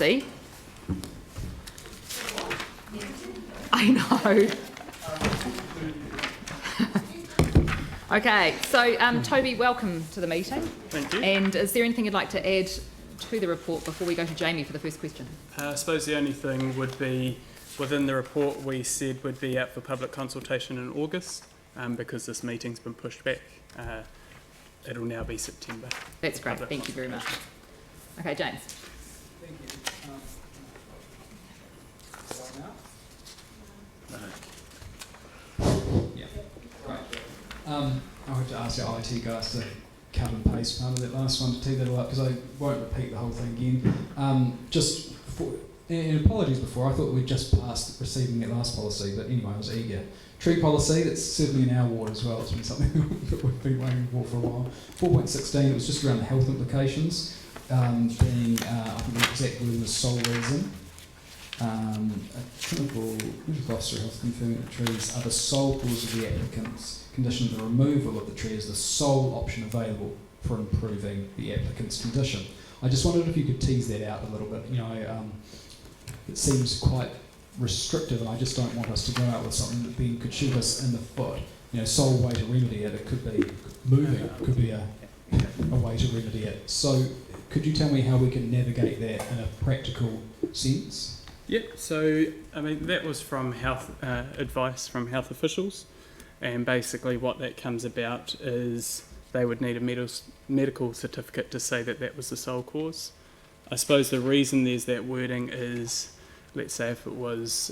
policy. I know. Okay, so Toby, welcome to the meeting. Thank you. And is there anything you'd like to add to the report before we go to Jamie for the first question? I suppose the only thing would be, within the report we said would be out for public consultation in August, because this meeting's been pushed back. It'll now be September. That's great, thank you very much. Okay, James. Thank you. Yeah, great. I have to ask our IT guys to cut and paste part of that last one to tee that all up, because I won't repeat the whole thing again. Just for, and apologies before, I thought we'd just passed receiving that last policy, but anyway, I was eager. Tree policy, that's certainly in our ward as well. It's been something that we've been waiting for a while. 4.16, it was just around the health implications, being, I think the exact word was sole reason. A clinical officer health confirming that trees are the sole cause of the applicant's condition. The removal of the tree is the sole option available for improving the applicant's condition. I just wondered if you could tease that out a little bit. You know, it seems quite restrictive, and I just don't want us to go out with something that then could shoot us in the foot. You know, sole way to remedy it. It could be moving. It could be a way to remedy it. So, could you tell me how we can navigate that in a practical sense? Yep, so I mean that was from health advice from health officials, and basically what that comes about is they would need a medical certificate to say that that was the sole cause. I suppose the reason there's that wording is, let's say if it was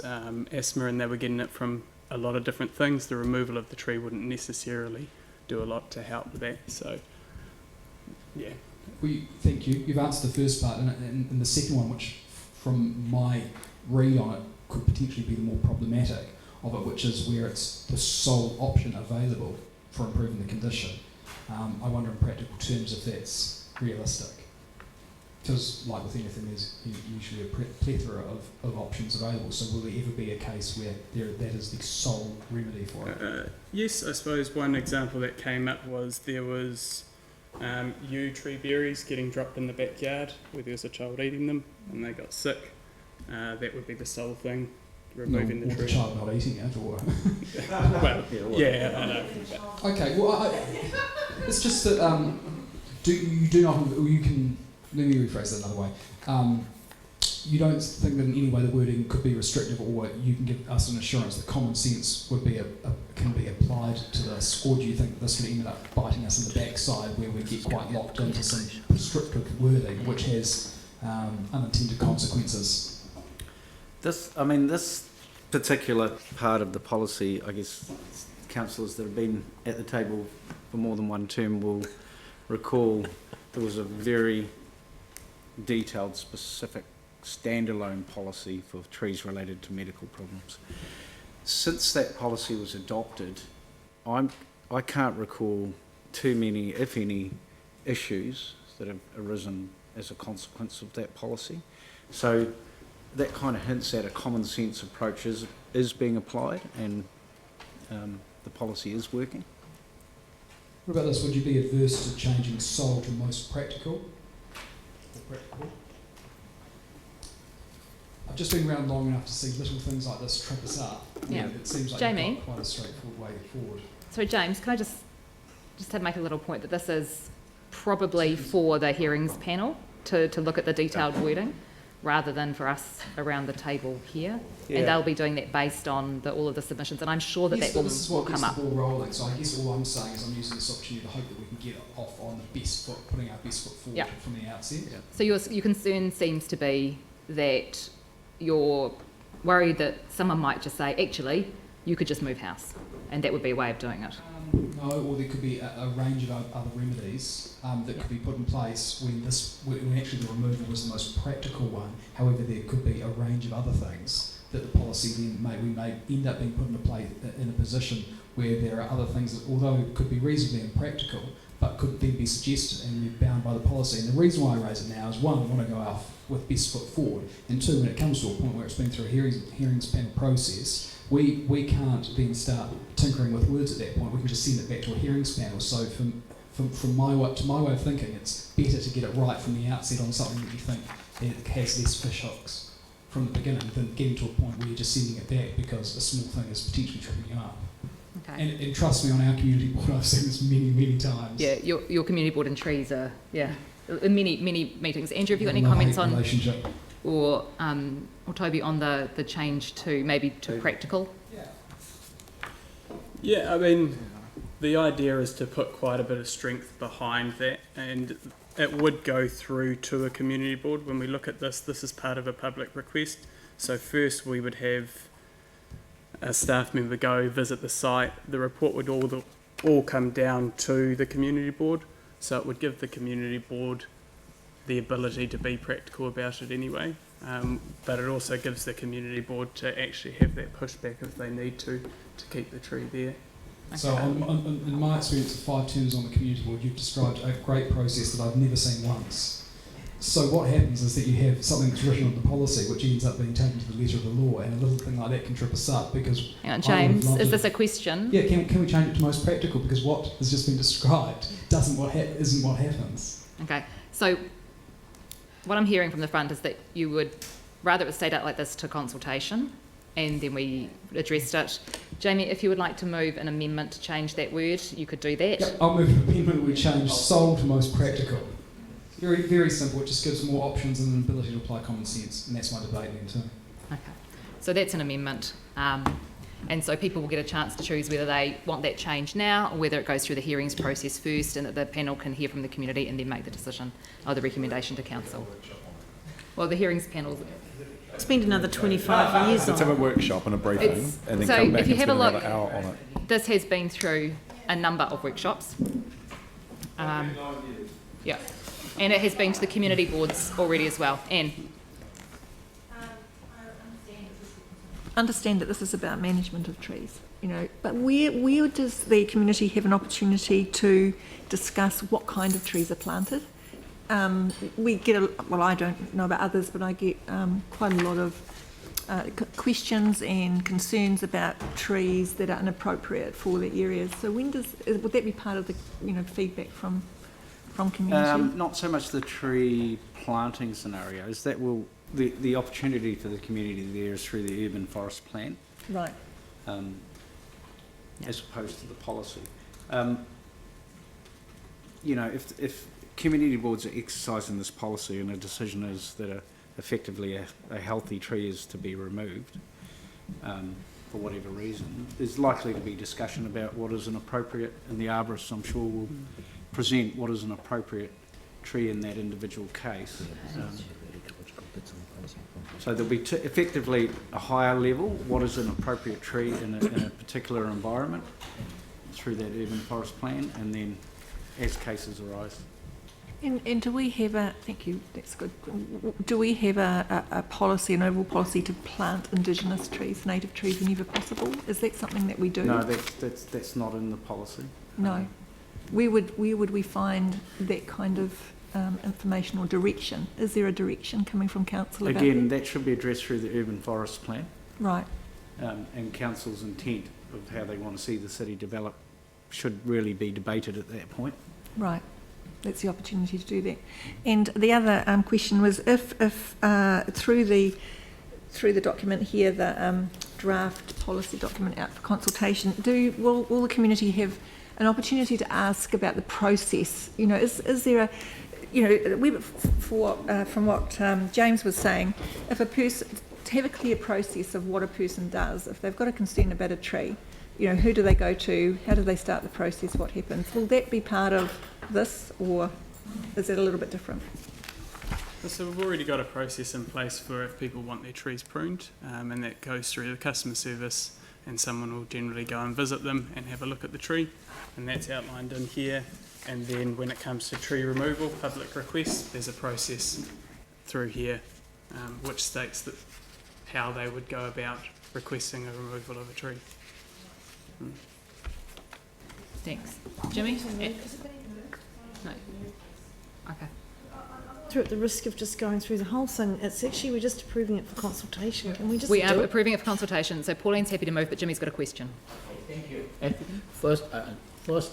asthma and they were getting it from a lot of different things, the removal of the tree wouldn't necessarily do a lot to help with that. So, yeah. Well, thank you. You've answered the first part, and the second one, which from my read on it could potentially be the more problematic of it, which is where it's the sole option available for improving the condition. I wonder in practical terms if that's realistic. Because like with anything, there's usually a plethora of options available, so will there ever be a case where that is the sole remedy for it? Yes, I suppose one example that came up was there was yew tree berries getting dropped in the backyard where there was a child eating them and they got sick. That would be the sole thing, removing the tree. Or the child not eating it, or... Well, yeah, I know. Okay, well, it's just that you can... Let me rephrase that another way. You don't think that in any way the wording could be restrictive, or you can give us an assurance that common sense would be can be applied to this, or do you think that this could end up biting us in the backside where we get quite locked into some prescriptive wording which has unintended consequences? This particular part of the policy, I guess councillors that have been at the table for more than one term will recall there was a very detailed, specific, standalone policy for trees related to medical problems. Since that policy was adopted, I can't recall too many, if any, issues that have arisen as a consequence of that policy. So that kind of hints at a common sense approach is being applied, and the policy is working. What about this? Would you be adverse to changing sole to most practical? I've just been around long enough to see little things like this trip us up. Yeah. It seems like Jamie? you've got quite a straightforward way forward. So James, can I just to make a little point that this is probably for the hearings panel to look at the detailed wording, rather than for us around the table here. Yeah. And they'll be doing that based on all of the submissions, and I'm sure that Yes, that but this is will what come gets up. the ball rolling. So I guess all I'm saying is I'm using this opportunity to hope that we can get off on the best foot, putting our best foot forward from the outset. Yeah. So your concern seems to be that you're worried that someone might just say, actually, you could just move house, and that would be a way of doing it. No, or there could be a range of other remedies that could be put in place when actually the removal was the most practical one. However, there could be a range of other things that the policy then we may end up being put into play in a position where there are other things that, although it could be reasonably impractical, but could then be suggested and be bound by the policy. And the reason why I raise it now is, one, I want to go off with best foot forward, and two, when it comes to a point where it's been through a hearings panel process, we can't then start tinkering with words at that point. We can just send it back to a hearings panel. So from my way of thinking, it's better to get it right from the outset on something that you think it has less fish hooks from the beginning than getting to a point where you're just sending it back because a small thing is potentially tripping you up. Okay. And trust me, on our community board, I've seen this many, many times. Yeah, your community board and trees are, in many meetings. Andrew, have you got any Love-hate comments on, relationship. or Toby, on the change to maybe to practical? Yeah, I mean, the idea is to put quite a bit of strength behind that, and it would go through to a community board. When we look at this is part of a public request. So first we would have a staff member go visit the site. The report would all come down to the community board, so it would give the community board the ability to be practical about it anyway. But it also gives the community board to actually have that pushback if they need to keep the tree there. So in my experience of 5 terms on the community board, you've described a great process that I've never seen once. So what happens is that you have something that's written on the policy which ends up being taken to the letter of the law, and a little thing like that can trip us up because... Hang on, James, is this a question? Yeah, can we change it to most practical, because what has just been described isn't what happens. Okay, so what I'm hearing from the front is that you would rather it stayed out like this to consultation, and then we addressed it. Jamie, if you would like to move an amendment to change that word, you could do that. Yep, I'll move an amendment. We change sole to most practical. Very, very simple. It just gives more options and an ability to apply common sense, and that's my debate then too. Okay, so that's an amendment, and so people will get a chance to choose whether they want that change now or whether it goes through the hearings process first, and that the panel can hear from the community and then make the decision or the recommendation to council. Well, the hearings panel. Spend another 25 years Let's on have a it. workshop and a briefing, and then So come back if you and have spend a look, another hour on it. this has been through a number of workshops. Yeah, and it has been to the community boards already as well. Anne? Understand that this is about management of trees, but where does the community have an opportunity to discuss what kind of trees are planted? We get, I don't know about others, but I get quite a lot of questions and concerns about trees that are inappropriate for the areas. So would that be part of the feedback from community? Not so much the tree planting scenarios. That will the opportunity for the community there is through the urban forest plan, Right. as opposed to the policy. If community boards are exercising this policy and a decision is that effectively a healthy tree is to be removed for whatever reason, there's likely to be discussion about what is an appropriate, and the arborist, I'm sure, will present what is an appropriate tree in that individual case. So there'll be effectively a higher level, what is an appropriate tree in a particular environment through that urban forest plan, and then as cases arise. And do we have thank you, that's good. Do we have a policy, an overall policy to plant indigenous trees, native trees whenever possible? Is that something that we do? No, that's not in the policy. No. Where would we find that kind of information or direction? Is there a direction coming from council about Again, that should be addressed through the urban forest plan. Right. And council's intent of how they want to see the city develop should really be debated at that point. Right. That's the opportunity to do that. And the other question was if through the document here, the draft policy document out for consultation, will the community have an opportunity to ask about the process? Is there from what James was saying, if a person, to have a clear process of what a person does, if they've got a concern about a tree, who do they go to, how do they start the process, what happens? Will that be part of this, or is it a little bit different? So we've already got a process in place for if people want their trees pruned, and that goes through the customer service, and someone will generally go and visit them and have a look at the tree, and that's outlined in here. And then when it comes to tree removal, public requests, there's a process through here which states that how they would go about requesting a removal of a tree. Thanks. Jimmy? No. Okay. Through at the risk of just going through the whole thing, it's actually, we're just approving it for consultation. Can we just We do are it? approving it for consultation, so Pauline's happy to move, but Jimmy's got a question. Thank you. And first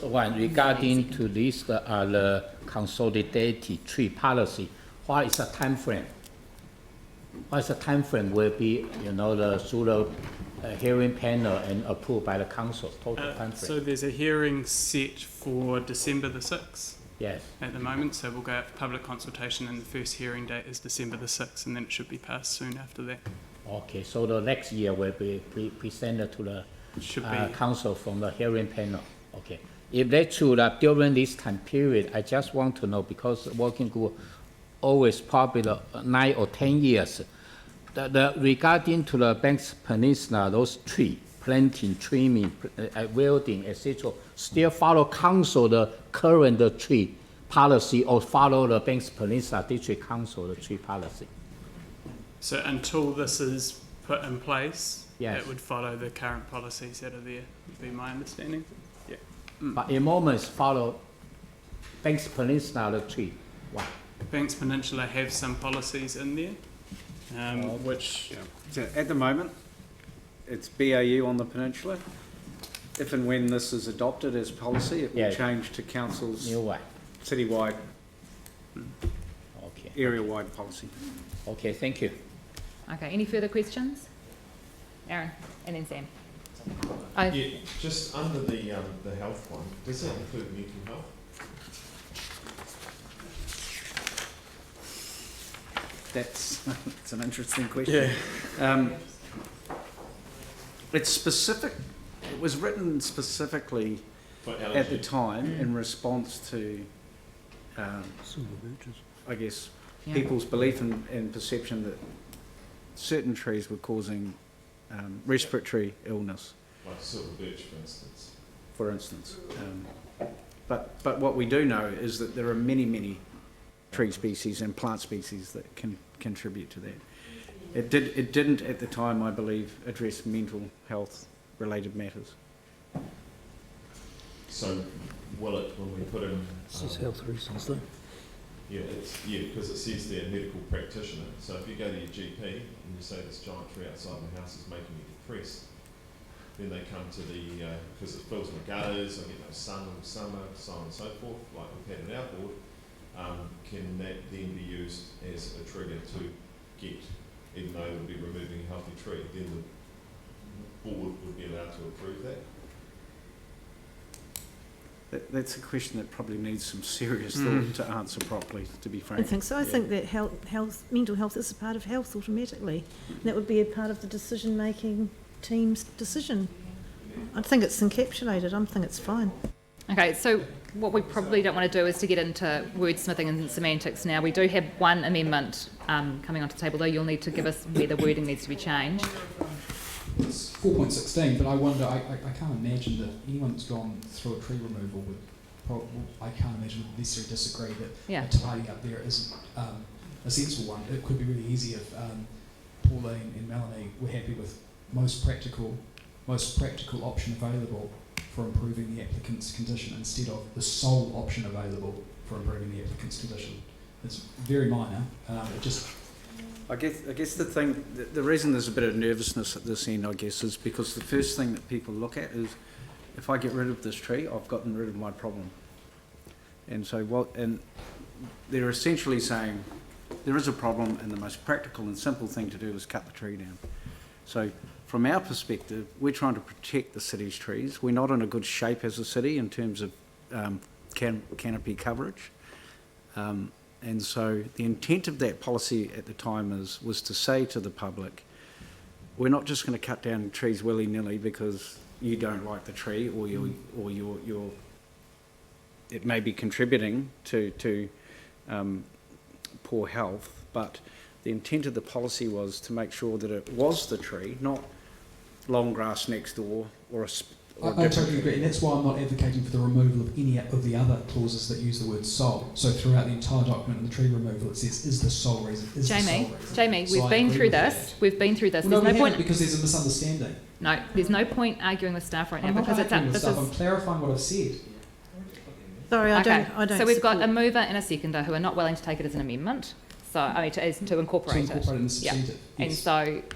one, regarding to this, the consolidated tree policy, what is the time frame what's the time frame will be, you know, through the hearing panel and approved by the council, total time frame? So there's a hearing set for December the 6th Yes. at the moment, so we'll go out for public consultation and the first hearing date is December the 6th and then it should be passed soon after that. Okay, so the next year will be presented to the Should be. council from the hearing panel. Okay. If that's true, that during this time period, I just want to know, because working group always probably 9 or 10 years, regarding to the Banks Peninsula, those tree planting, trimming, welding, etc., still follow council the current tree policy or follow the Banks Peninsula District Council the tree policy? So until this is put in place, Yes. it would follow the current policies that are there, would be my understanding. Yeah. But in moments follow Banks Peninsula the tree. Why? Banks Peninsula have some policies in there, which So at the moment, it's BAU on the peninsula. If and when this is adopted as policy, it will Yeah. change to council's New one. citywide, Okay. area-wide policy. Okay, thank you. Okay, any further questions? Aaron, and then Sam. Yeah, just under the health one, does that include mental health? That's an interesting question. It's specific. It was written specifically For at the allergy? time in response to, I guess, Yeah. people's belief and perception that certain trees were causing respiratory illness, Like silver birch, for instance. for instance. But what we do know is that there are many tree species and plant species that can contribute to that. It didn't at the time, I believe, address mental health related matters. So will it, when we put in... health reasons though. Yeah, because it says there medical practitioner. So if you go to your GP and you say this giant tree outside my house is making me depressed, then they come to the, because it fills my gutters, I get no sun in the summer, so on and so forth, like we've had in our board, can that then be used as a trigger to get, even though it would be removing a healthy tree, then the board would be allowed to approve that? That's a question that probably needs some serious thought to answer properly, to be I frank. think so. I think that mental health is a part of health automatically. And that would be a part of the decision-making team's decision. I think it's encapsulated. I think it's fine. Okay, so what we probably don't want to do is to get into wordsmithing and semantics now. We do have one amendment coming onto the table, though. You'll need to give us where the wording needs to be changed. It's 4.16, but I wonder, I can't imagine that anyone that's gone through a tree removal would I can't imagine would necessarily disagree that Yeah. a tidy up there isn't a sensible one. It could be really easy if Pauline and Melanie were happy with most practical option available for improving the applicant's condition instead of the sole option available for improving the applicant's condition. It's very minor. I guess the reason there's a bit of nervousness at this end, I guess, is because the first thing that people look at is, if I get rid of this tree, I've gotten rid of my problem. And so they're essentially saying there is a problem, and the most practical and simple thing to do is cut the tree down. So from our perspective, we're trying to protect the city's trees. We're not in a good shape as a city in terms of canopy coverage. And so the intent of that policy at the time was to say to the public, we're not just going to cut down trees willy-nilly because you don't like the tree or you're it may be contributing to poor health, but the intent of the policy was to make sure that it was the tree, not long grass next door or a I totally agree, and that's why I'm not advocating for the removal of any of the other clauses that use the word sole. So throughout the entire document in the tree removal, it says, is the sole reason? Is Jamie, the sole reason? Jamie, So we've I been agree through with this. that. We've been through this. Well, no, There's we no haven't, point. because there's a misunderstanding. No, there's no point arguing with staff right now I'm not because it's arguing up. with This stuff, is I'm clarifying what I've said. Sorry, I okay. don't So we've got a support- mover and a seconder who are not willing to take it as an amendment. So I mean, to incorporate To incorporate in the Yeah. substantive. And Yes.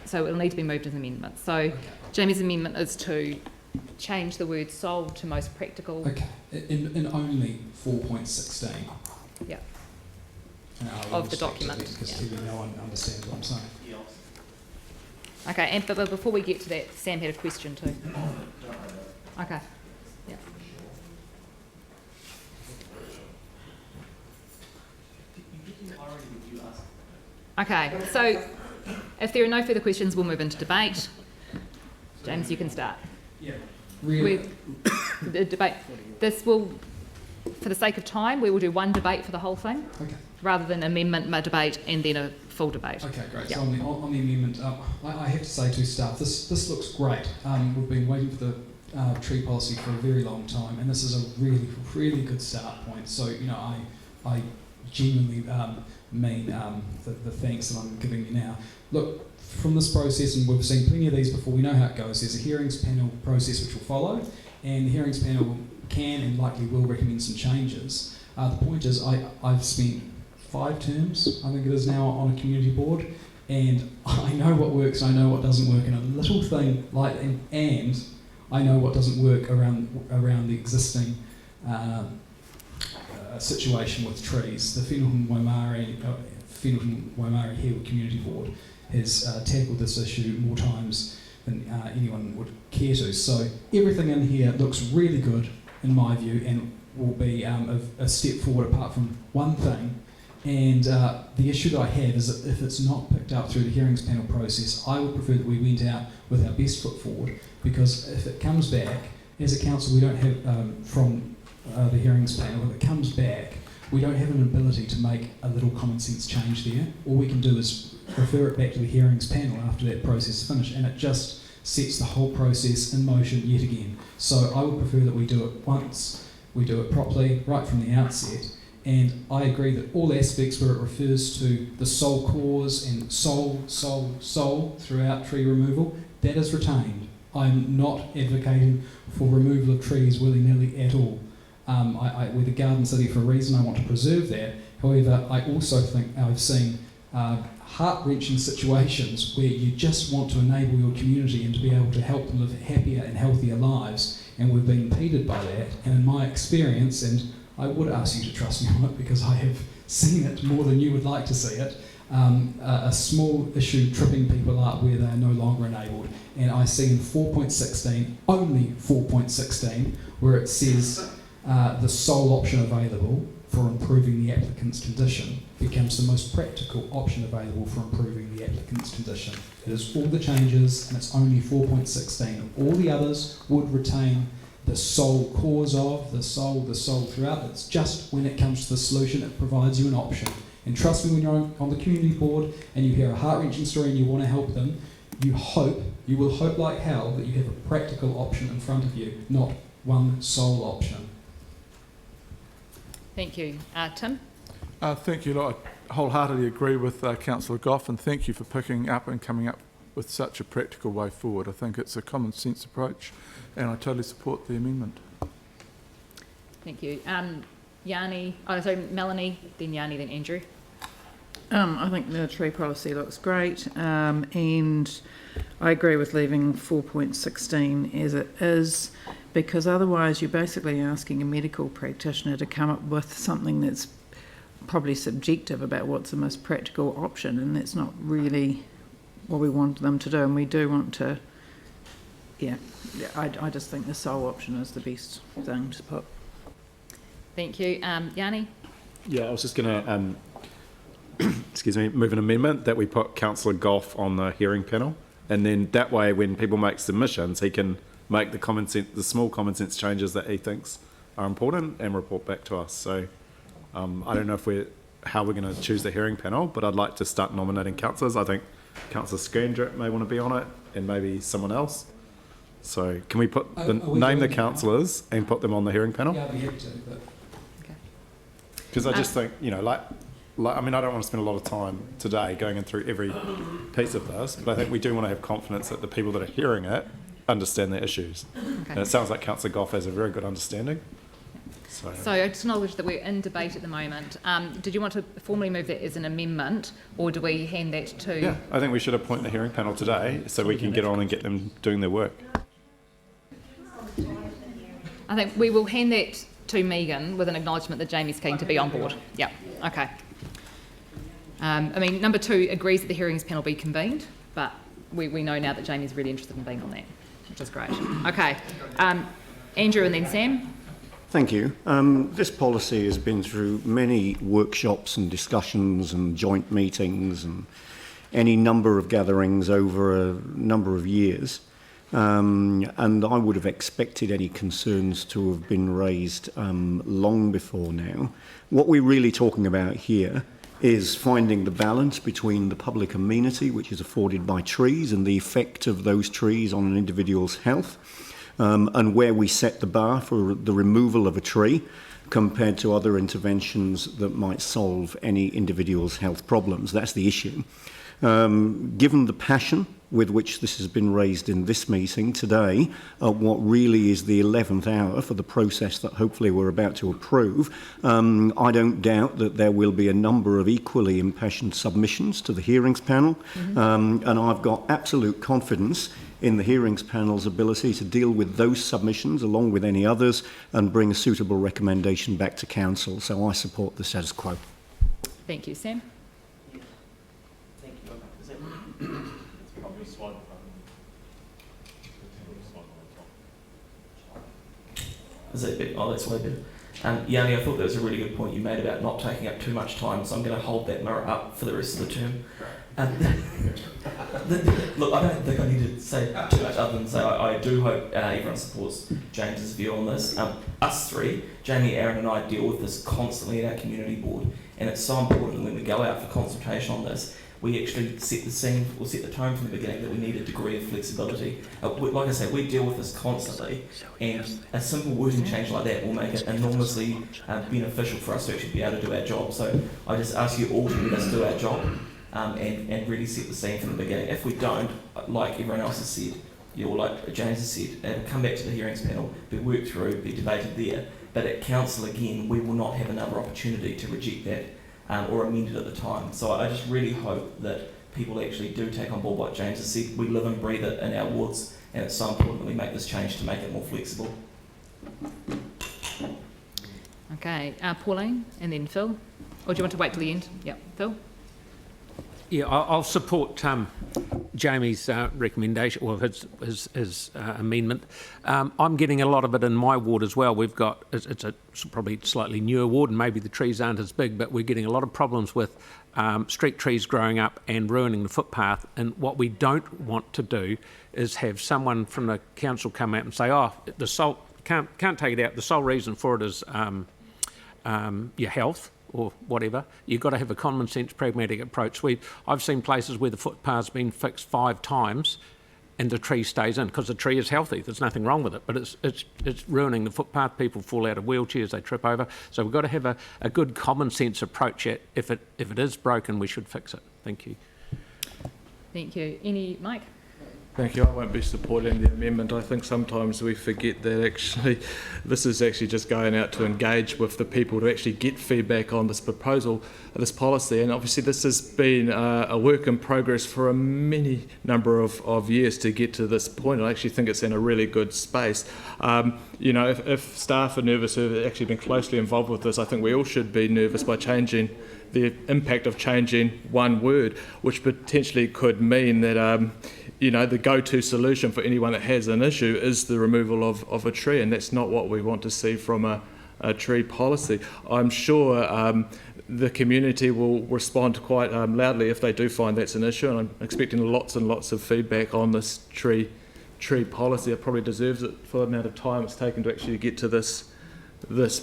so it'll need to be moved as an amendment. So Okay. Jamie's amendment is to change the word sole to most practical. Okay, in only 4.16. Yeah. And I'll Of the respect document, it, because yeah. clearly no one understands what I'm saying. Okay, and but before we get to that, Sam had a question too. Okay. Yeah. Okay, so if there are no further questions, we'll move into debate. James, you can start. Yeah. Really? The debate. This will, for the sake of time, we will do one debate for the whole thing, Okay. rather than amendment debate and then a full debate. Okay, great. Yeah. So on the amendment, I have to say to staff, this looks great. We've been waiting for the tree policy for a very long time, and this is a really, really good start point. So, you know, I genuinely mean the thanks that I'm giving you now. Look, from this process, and we've seen plenty of these before, we know how it goes. There's a hearings panel process which will follow, and the hearings panel can and likely will recommend some changes. The point is, I've spent 5 terms, I think it is now, on a community board, and I know what works and I know what doesn't work, and a little thing like, and I know what doesn't work around the existing situation with trees. The Whenua Waimari Hill Community Board has tackled this issue more times than anyone would care to. So everything in here looks really good in my view, and will be a step forward apart from one thing. And the issue that I have is that if it's not picked up through the hearings panel process, I would prefer that we went out with our best foot forward, because if it comes back, as a council, we don't have, from the hearings panel, if it comes back, we don't have an ability to make a little common sense change there. All we can do is refer it back to the hearings panel after that process is finished, and it just sets the whole process in motion yet again. So I would prefer that we do it once, we do it properly, right from the outset. And I agree that all aspects where it refers to the sole cause and sole throughout tree removal, that is retained. I'm not advocating for removal of trees willy-nilly at all. We're the Garden City for a reason. I want to preserve that. However, I also think I've seen heart-wrenching situations where you just want to enable your community and to be able to help them live happier and healthier lives, and we've been impeded by that. And in my experience, and I would ask you to trust me on it because I have seen it more than you would like to see it, a small issue tripping people up where they are no longer enabled. And I see in 4.16, only 4.16, where it says the sole option available for improving the applicant's condition becomes the most practical option available for improving the applicant's condition. It is all the changes, and it's only 4.16. All the others would retain the sole cause of, the sole throughout. It's just when it comes to the solution, it provides you an option. And trust me, when you're on the community board and you hear a heart-wrenching story and you want to help them, you will hope like hell that you have a practical option in front of you, not one sole option. Thank you. Tim? Thank you. I wholeheartedly agree with Councillor Goff, and thank you for picking up and coming up with such a practical way forward. I think it's a common sense approach, and I totally support the amendment. Thank you. Melanie, then Yanni, then Andrew. I think the tree policy looks great, and I agree with leaving 4.16 as it is, because otherwise you're basically asking a medical practitioner to come up with something that's probably subjective about what's the most practical option, and that's not really what we want them to do. And we do want to, I just think the sole option is the best thing to put. Thank you. Yanni? Yeah, I was just going to, move an amendment that we put Councillor Goff on the hearing panel, and then that way when people make submissions, he can make the small common sense changes that he thinks are important and report back to us. So I don't know how we're going to choose the hearing panel, but I'd like to start nominating councillors. I think Councillor Scandrick may want to be on it, and maybe someone else. So can we name the councillors and put them on the hearing panel? Yeah, I'd be happy to. Because I just think, I don't want to spend a lot of time today going in through every piece of this, but I think we do want to have confidence that the people that are hearing it understand their issues. Okay. And it sounds like Councillor Goff has a very good understanding. So I just acknowledge that we're in debate at the moment. Did you want to formally move that as an amendment, or do we hand that to... Yeah, I think we should appoint the hearing panel today so we can get on and get them doing their work. I think we will hand that to Megan with an acknowledgement that Jamie's keen to be on board. Yeah, okay. Number 2 agrees that the hearings panel be convened, but we know now that Jamie's really interested in being on that, which is great. Okay, Andrew and then Sam. Thank you. This policy has been through many workshops and discussions and joint meetings and any number of gatherings over a number of years. And I would have expected any concerns to have been raised long before now. What we're really talking about here is finding the balance between the public amenity, which is afforded by trees, and the effect of those trees on an individual's health. And where we set the bar for the removal of a tree compared to other interventions that might solve any individual's health problems. That's the issue. Given the passion with which this has been raised in this meeting today, what really is the 11th hour for the process that hopefully we're about to approve, I don't doubt that there will be a number of equally impassioned submissions to the hearings panel, and I've got absolute confidence in the hearings panel's ability to deal with those submissions along with any others and bring a suitable recommendation back to council. So I support the status quo. Thank you, Sam. Thank you. Probably slide Is that bit? Oh, that's way better. Yanni, I thought that was a really good point you made about not taking up too much time, so I'm going to hold that mirror up for the rest of the term. Look, I don't think I need to say too much other than say I do hope everyone supports James's view on this. Us three, Jamie, Aaron and I deal with this constantly at our community board, and it's so important when we go out for consultation on this, we actually set the scene or set the tone from the beginning that we need a degree of flexibility. Like I say, we deal with this constantly, and a simple wording change like that will make it enormously beneficial for us to actually be able to do our job. So I just ask you all to let us do our job and really set the scene from the beginning. If we don't, like everyone else has said, or like James has said, it'll come back to the hearings panel, be worked through, be debated there, but at council again, we will not have another opportunity to reject that or amend it at the time. So I just really hope that people actually do take on board what James has said. We live and breathe it in our wards, and it's so important that we make this change to make it more flexible. Okay, Pauline and then Phil. Or do you want to wait till the end? Yep, Phil. Yeah, I'll support Jamie's recommendation, or his amendment. I'm getting a lot of it in my ward as well. We've got, it's a probably slightly newer ward, and maybe the trees aren't as big, but we're getting a lot of problems with street trees growing up and ruining the footpath. And what we don't want to do is have someone from the council come out and say, oh, the sole, can't take it out. The sole reason for it is your health, or whatever. You've got to have a common sense, pragmatic approach. I've seen places where the footpath's been fixed 5 times and the tree stays in because the tree is healthy. There's nothing wrong with it, but it's ruining the footpath. People fall out of wheelchairs, they trip over. So we've got to have a good common sense approach. If it is broken, we should fix it. Thank you. Thank you. Mike? Thank you. I won't be supporting the amendment. I think sometimes we forget that actually this is actually just going out to engage with the people to actually get feedback on this proposal, this policy. And obviously this has been a work in progress for a many number of years to get to this point. I actually think it's in a really good space. You know, if staff are nervous who have actually been closely involved with this, I think we all should be nervous by changing the impact of changing one word, which potentially could mean that you know, the go-to solution for anyone that has an issue is the removal of a tree, and that's not what we want to see from a tree policy. I'm sure the community will respond quite loudly if they do find that's an issue, and I'm expecting lots and lots of feedback on this tree policy. It probably deserves it for the amount of time it's taken to actually get to this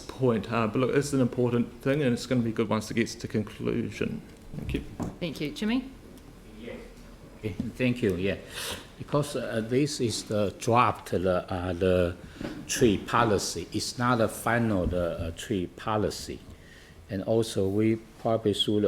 point. But look, it's an important thing, and it's going to be good once it gets to conclusion. Thank you. Thank you. Jimmy? Okay, thank you. Yeah, because this is the draft, the tree policy. It's not the final tree policy, and also we probably should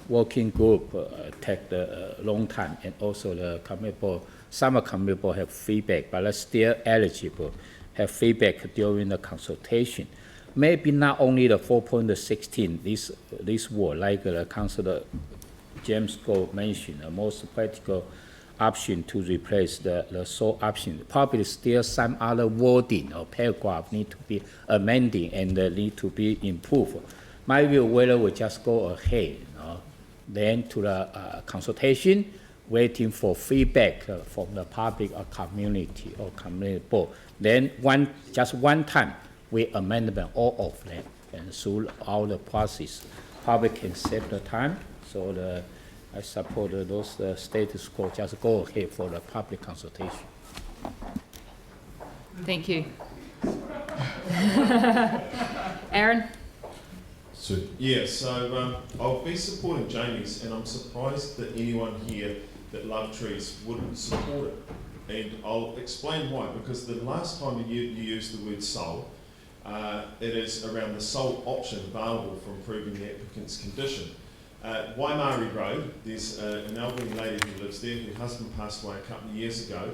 working group take a long time, and also the some committee have feedback, but they're still eligible have feedback during the consultation. Maybe not only the 4.16 this word, like the Councillor James Gold mentioned, the most practical option to replace the sole option. Probably still some other wording or paragraph need to be amended and need to be improved. My view, whether we just go ahead, then to the consultation, waiting for feedback from the public or community board. Then just one time, we amend them, all of them, and through all the process. Public can save the time, so I support those status quo, just go ahead for the public consultation. Thank you. Aaron? So I'll be supporting Jamie's, and I'm surprised that anyone here that love trees wouldn't support it. And I'll explain why, because the last time you used the word sole, it is around the sole option available for improving the applicant's condition. Waimari Road, there's an elderly lady who lives there, her husband passed away a couple of years ago.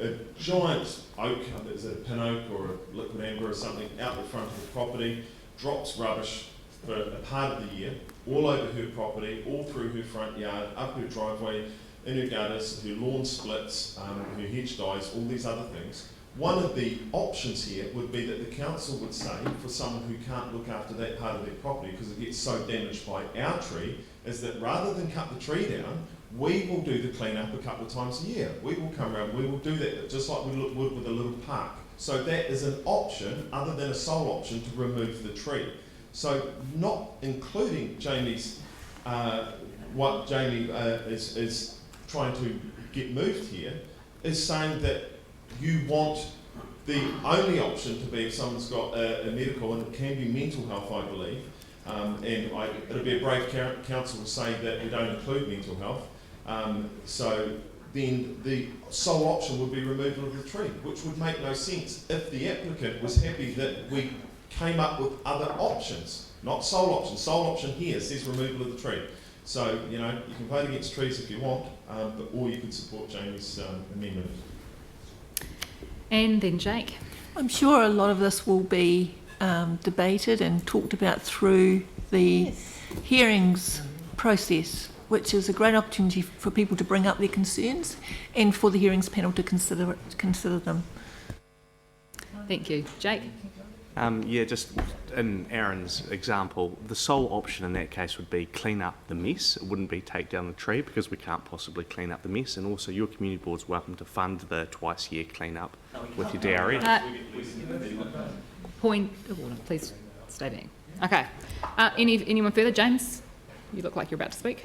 A giant oak, is it a pin oak or a liquid amber or something, out the front of the property, drops rubbish for a part of the year, all over her property, all through her front yard, up her driveway, in her gutters, her lawn splits, her hedge dies, all these other things. One of the options here would be that the council would say, for someone who can't look after that part of their property because it gets so damaged by our tree, is that rather than cut the tree down, we will do the clean up a couple of times a year. We will come around, we will do that, just like we would with a little park. So that is an option, other than a sole option, to remove the tree. So not including Jamie's, what Jamie is trying to get moved here, is saying that you want the only option to be if someone's got a medical, and it can be mental health, I believe, and it'll be a brave council to say that we don't include mental health, so then the sole option would be removal of the tree, which would make no sense if the applicant was happy that we came up with other options, not sole option. Sole option here says removal of the tree. So, you know, you can vote against trees if you want, or you could support Jamie's amendment. And then Jake. I'm sure a lot of this will be debated and talked about through the hearings process, which is a great opportunity for people to bring up their concerns and for the hearings panel to consider them. Thank you. Jake? Yeah, just in Aaron's example, the sole option in that case would be clean up the mess. It wouldn't be take down the tree because we can't possibly clean up the mess. And also your community board's welcome to fund the twice a year clean up with your DRE. Point of order, please stay back. Okay. Anyone further? James, you look like you're about to speak.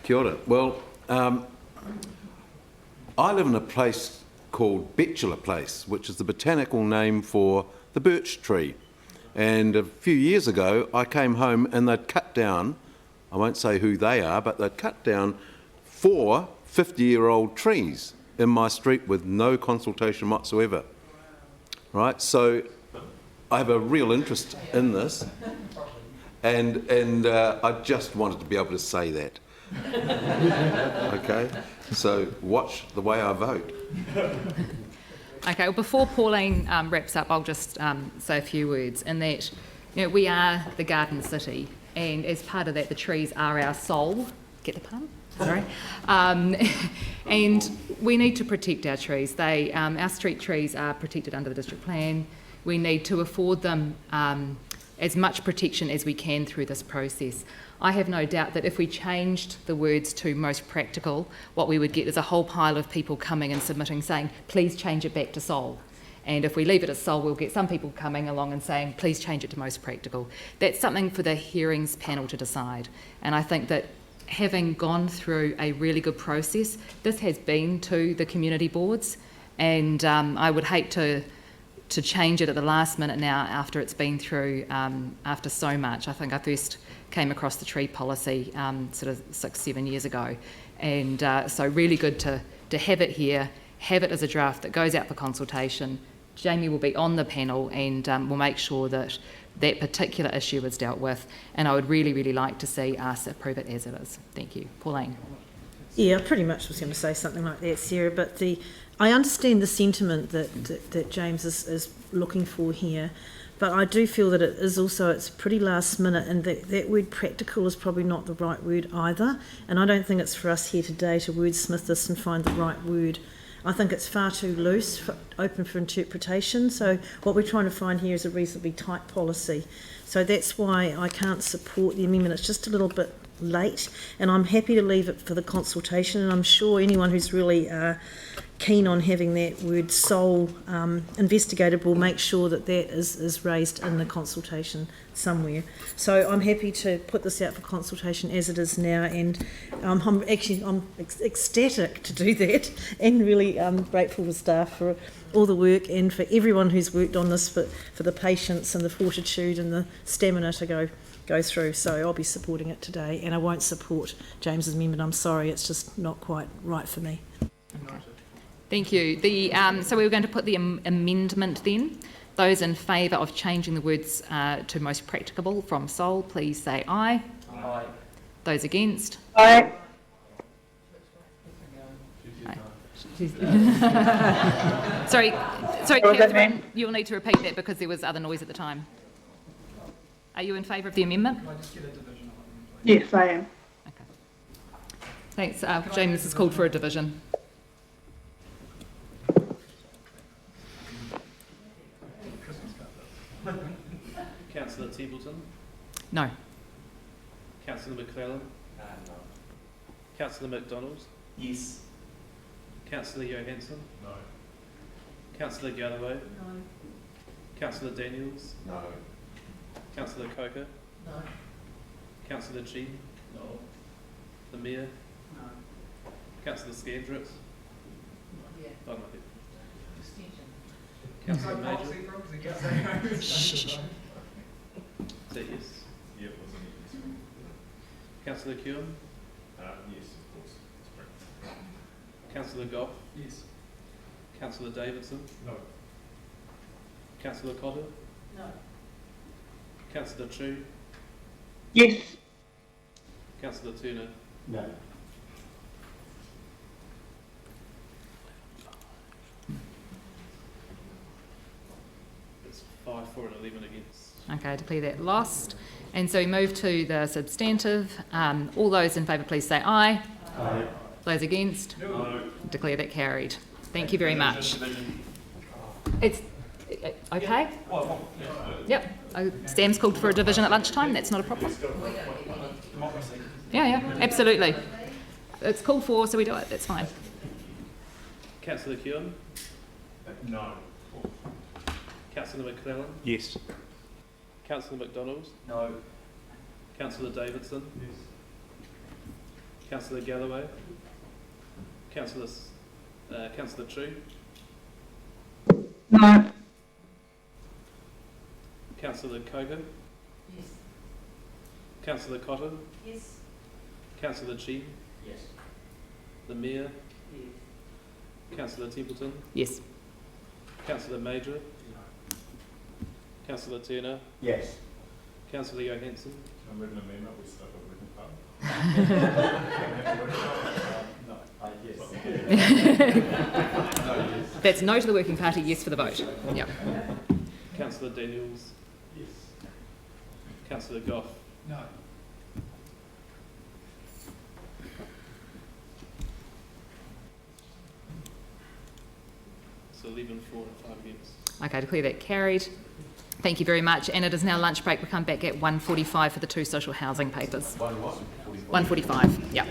Kia ora. Well, I live in a place called Betula Place, which is the botanical name for the birch tree. And a few years ago, I came home and they'd cut down, I won't say who they are, but they'd cut down 4 50-year-old trees in my street with no consultation whatsoever. Right? So I have a real interest in this, and I just wanted to be able to say that. Okay? So watch the way I vote. Okay, well, before Pauline wraps up, I'll just say a few words in that, you know, we are the garden city, and as part of that, the trees are our soul. Get the pun? Sorry. And we need to protect our trees. Our street trees are protected under the district plan. We need to afford them as much protection as we can through this process. I have no doubt that if we changed the words to most practical, what we would get is a whole pile of people coming and submitting saying, please change it back to sole. And if we leave it as sole, we'll get some people coming along and saying, please change it to most practical. That's something for the hearings panel to decide. And I think that having gone through a really good process, this has been to the community boards, and I would hate to change it at the last minute now after it's been through, after so much. I think I first came across the tree policy sort of 6-7 years ago, and so really good to have it here, have it as a draft that goes out for consultation. Jamie will be on the panel, and we'll make sure that that particular issue is dealt with, and I would really, really like to see us approve it as it is. Thank you. Pauline. Yeah, I pretty much was going to say something like that, Sarah, but I understand the sentiment that James is looking for here, but I do feel that it's pretty last minute, and that word practical is probably not the right word either, and I don't think it's for us here today to wordsmith this and find the right word. I think it's far too loose, open for interpretation, so what we're trying to find here is a reasonably tight policy. So that's why I can't support the amendment. It's just a little bit late, and I'm happy to leave it for the consultation, and I'm sure anyone who's really keen on having that word sole investigated will make sure that that is raised in the consultation somewhere. So I'm happy to put this out for consultation as it is now, and I'm ecstatic to do that, and really grateful to staff for all the work and for everyone who's worked on this, for the patience and the fortitude and the stamina to go through. So I'll be supporting it today, and I won't support James's amendment. I'm sorry, it's just not quite right for me. Okay. Thank you. So we were going to put the amendment then. Those in favour of changing the words to most practicable from sole, please say aye. Aye. Those against? Aye. Sorry, Catherine, you'll need to repeat that because there was other noise at the time. Are you in favour of the amendment? Yes, I am. Okay. Thanks. James has called for a division. Councillor Templeton? No. Councillor McClellan? No. Councillor McDonald? Yes. Councillor Johansson? No. Councillor Galloway? No. Councillor Daniels? No. Councillor Coker? No. Councillor Chi? No. The Mayor? No. Councillor Scandrett? Yeah. Oh, no. Councillor Major? Is that yes? Yeah, it wasn't it? Councillor Kewen? Yes, of course. That's correct. Councillor Goff? Yes. Councillor Davidson? No. Councillor Cotter? No. Councillor Chu? Yes. Councillor Turner? No. It's 5 for and 11 against. Okay, I declare that lost. And so we move to the substantive. All those in favour, please say aye. Aye. Those against? No. Declare that carried. Thank you very much. It's okay? Yep. Sam's called for a division at lunchtime. That's not a problem. Yeah, absolutely. It's called for, so we do it. That's fine. Councillor Kewen? No. Councillor McClellan? Yes. Councillor McDonald? No. Councillor Davidson? Yes. Councillor Galloway? Councillor Chu? No. Councillor Coker? Yes. Councillor Cotter? Yes. Councillor Chi? Yes. The Mayor? Yes. Councillor Templeton? Yes. Councillor Major? Councillor Turner? Yes. Councillor Johansson? Can we have an amendment? We start with working party? That's no to the working party, yes for the vote. Yep. Councillor Daniels? Yes. Councillor Goff? No. So 11 for and 5 against. Okay, I declare that carried. Thank you very much. And it is now lunch break. We'll come back at 1:45 for the two social housing papers. 1:45, yep.